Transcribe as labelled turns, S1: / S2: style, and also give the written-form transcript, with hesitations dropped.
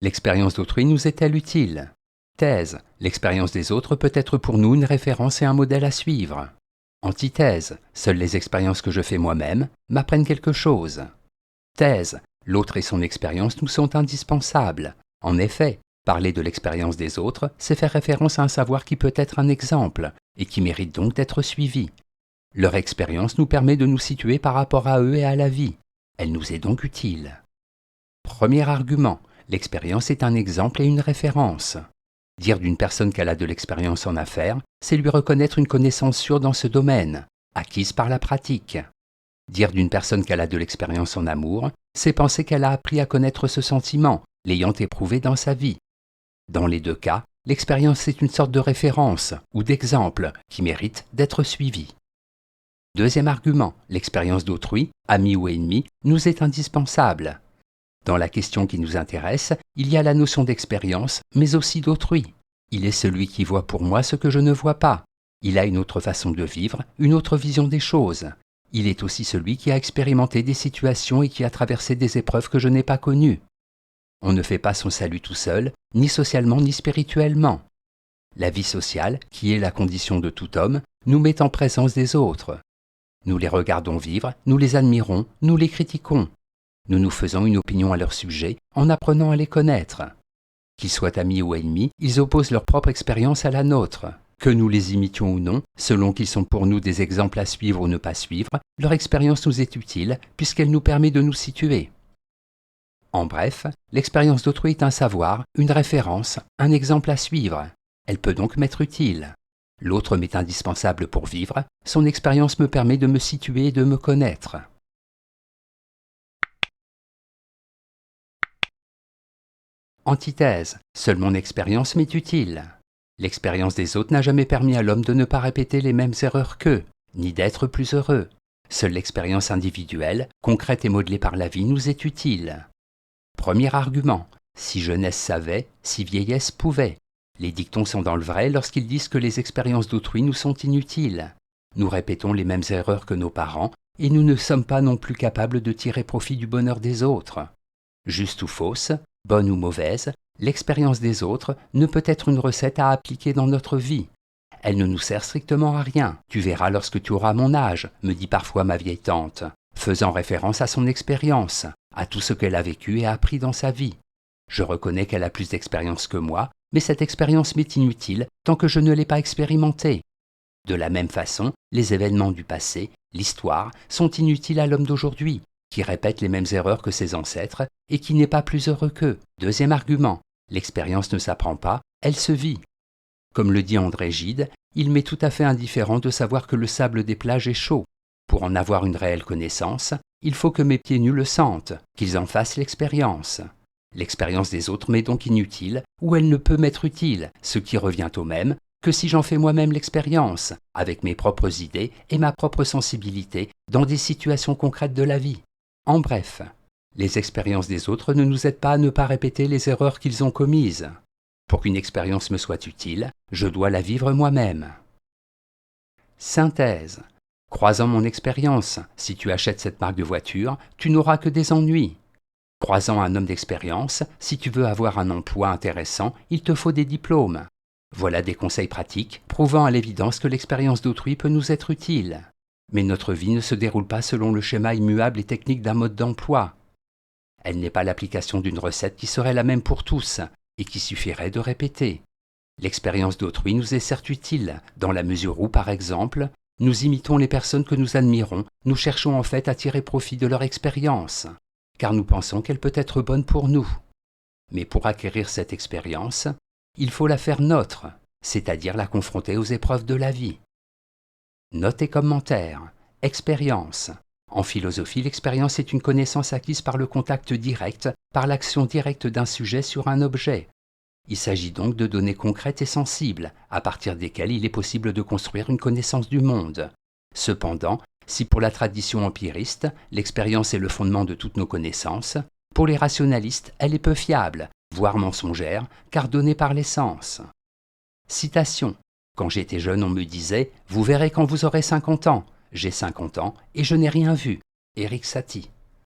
S1: L'expérience d'autrui nous est-elle utile? Thèse. L'expérience des autres peut être pour nous une référence et un modèle à suivre. Antithèse. Seules les expériences que je fais moi-même m'apprennent quelque chose. Thèse. L'autre et son expérience nous sont indispensables. En effet, parler de l'expérience des autres, c'est faire référence à un savoir qui peut être un exemple, et qui mérite donc d'être suivi. Leur expérience nous permet de nous situer par rapport à eux et à la vie. Elle nous est donc utile. Premier argument, l'expérience est un exemple et une référence. Dire d'une personne qu'elle a de l'expérience en affaires, c'est lui reconnaître une connaissance sûre dans ce domaine, acquise par la pratique. Dire d'une personne qu'elle a de l'expérience en amour, c'est penser qu'elle a appris à connaître ce sentiment, l'ayant éprouvé dans sa vie. Dans les deux cas, l'expérience est une sorte de référence ou d'exemple qui mérite d'être suivie. Deuxième argument, l'expérience d'autrui, ami ou ennemi, nous est indispensable. Dans la question qui nous intéresse, il y a la notion d'expérience, mais aussi d'autrui. Il est celui qui voit pour moi ce que je ne vois pas. Il a une autre façon de vivre, une autre vision des choses. Il est aussi celui qui a expérimenté des situations et qui a traversé des épreuves que je n'ai pas connues. On ne fait pas son salut tout seul, ni socialement ni spirituellement. La vie sociale, qui est la condition de tout homme, nous met en présence des autres. Nous les regardons vivre, nous les admirons, nous les critiquons. Nous nous faisons une opinion à leur sujet en apprenant à les connaître. Qu'ils soient amis ou ennemis, ils opposent leur propre expérience à la nôtre. Que nous les imitions ou non, selon qu'ils sont pour nous des exemples à suivre ou ne pas suivre, leur expérience nous est utile puisqu'elle nous permet de nous situer. En bref, l'expérience d'autrui est un savoir, une référence, un exemple à suivre. Elle peut donc m'être utile. L'autre m'est indispensable pour vivre, son expérience me permet de me situer et de me connaître. Antithèse. Seule mon expérience m'est utile. L'expérience des autres n'a jamais permis à l'homme de ne pas répéter les mêmes erreurs qu'eux, ni d'être plus heureux. Seule l'expérience individuelle, concrète et modelée par la vie, nous est utile. Premier argument. Si jeunesse savait, si vieillesse pouvait. Les dictons sont dans le vrai lorsqu'ils disent que les expériences d'autrui nous sont inutiles. Nous répétons les mêmes erreurs que nos parents, et nous ne sommes pas non plus capables de tirer profit du bonheur des autres. Juste ou fausse, bonne ou mauvaise, l'expérience des autres ne peut être une recette à appliquer dans notre vie. Elle ne nous sert strictement à rien. Tu verras lorsque tu auras mon âge, me dit parfois ma vieille tante, faisant référence à son expérience, à tout ce qu'elle a vécu et appris dans sa vie. Je reconnais qu'elle a plus d'expérience que moi, mais cette expérience m'est inutile tant que je ne l'ai pas expérimentée. De la même façon, les événements du passé, l'histoire, sont inutiles à l'homme d'aujourd'hui, qui répète les mêmes erreurs que ses ancêtres et qui n'est pas plus heureux qu'eux. Deuxième argument, l'expérience ne s'apprend pas, elle se vit. Comme le dit André Gide, il m'est tout à fait indifférent de savoir que le sable des plages est chaud. Pour en avoir une réelle connaissance, il faut que mes pieds nus le sentent, qu'ils en fassent l'expérience. L'expérience des autres m'est donc inutile, ou elle ne peut m'être utile, ce qui revient au même que si j'en fais moi-même l'expérience, avec mes propres idées et ma propre sensibilité, dans des situations concrètes de la vie. En bref, les expériences des autres ne nous aident pas à ne pas répéter les erreurs qu'ils ont commises. Pour qu'une expérience me soit utile, je dois la vivre moi-même. Synthèse. Croisant mon expérience, si tu achètes cette marque de voiture, tu n'auras que des ennuis. Croisant un homme d'expérience, si tu veux avoir un emploi intéressant, il te faut des diplômes. Voilà des conseils pratiques prouvant à l'évidence que l'expérience d'autrui peut nous être utile. Mais notre vie ne se déroule pas selon le schéma immuable et technique d'un mode d'emploi. Elle n'est pas l'application d'une recette qui serait la même pour tous et qui suffirait de répéter. L'expérience d'autrui nous est certes utile, dans la mesure où, par exemple, nous imitons les personnes que nous admirons, nous cherchons en fait à tirer profit de leur expérience, car nous pensons qu'elle peut être bonne pour nous. Mais pour acquérir cette expérience, il faut la faire nôtre, c'est-à-dire la confronter aux épreuves de la vie. Note et commentaire. Expérience. En philosophie, l'expérience est une connaissance acquise par le contact direct, par l'action directe d'un sujet sur un objet. Il s'agit donc de données concrètes et sensibles, à partir desquelles il est possible de construire une connaissance du monde. Cependant, si pour la tradition empiriste, l'expérience est le fondement de toutes nos connaissances, pour les rationalistes, elle est peu fiable, voire mensongère, car donnée par les sens. Citation. Quand j'étais jeune, on me disait « Vous verrez quand vous aurez 50 ans ». J'ai 50 ans et je n'ai rien vu. Éric Satie.